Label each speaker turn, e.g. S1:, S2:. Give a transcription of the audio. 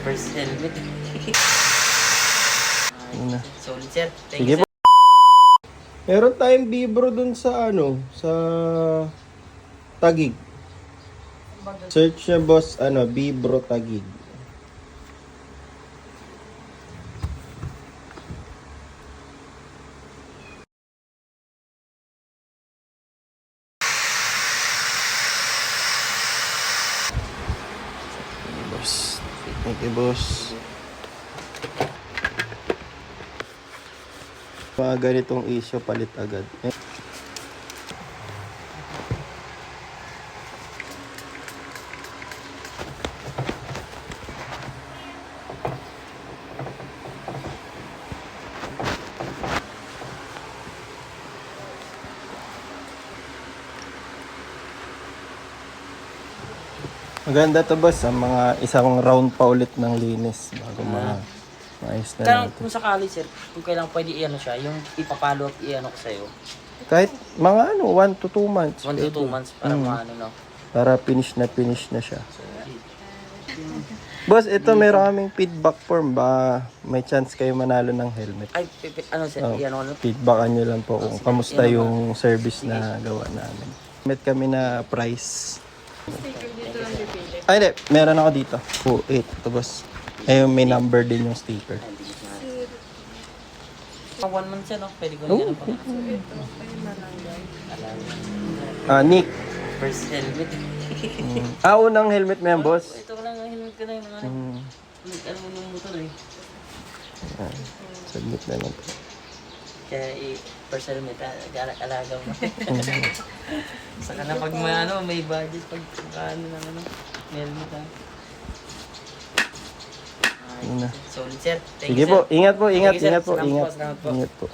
S1: First helmet.
S2: Yun na.
S1: Solid sir. Thank
S2: Sige
S1: you
S2: po. Meron tayong bibro dun sa sa Taguig. Search niya boss, bibro Taguig. Boss. Thank you, boss. Mga ganitong issue, palit agad. Maganda to boss, mga isang round pa ulit ng linis bago maayos na
S1: Kaya
S2: natin.
S1: kung sakali sir, kung kailangan pwede i-ano siya, yung ipapalo up i-ano ko sa'yo.
S2: Kahit mga 1 to 2 months.
S1: 1 to 2 months para maano no.
S2: Para finish na siya. Boss, ito meron kaming feedback form. Ba may chance kayo manalo ng helmet.
S1: Ay, ano sir, i-ano ko.
S2: Feedbackan nyo lang po kung
S1: sige.
S2: kamusta yung service na gawa namin. Met kami na price. Ay, hindi. Meron ako dito. 8. Ito, boss. Ayun, may number din yung sticker.
S1: 1 month siya no, pwede ko
S2: Oh,
S1: yan.
S2: Nick.
S1: First helmet.
S2: Unang helmet mo yan, boss.
S1: Ito ko lang ang helmet ko na yung ano. Ano mo nung motor eh.
S2: Submit na lang po.
S1: Kaya first helmet, alaga mo. Saka na pag may budget, pag ano ng ano, helmet ha.
S2: Yun na.
S1: Solid sir. Thank
S2: Sige
S1: you, sir.
S2: po, ingat po, ingat,
S1: Thank you, sir.
S2: ingat po,
S1: Salamat
S2: ingat.
S1: po, salamat po.
S2: Ingat po.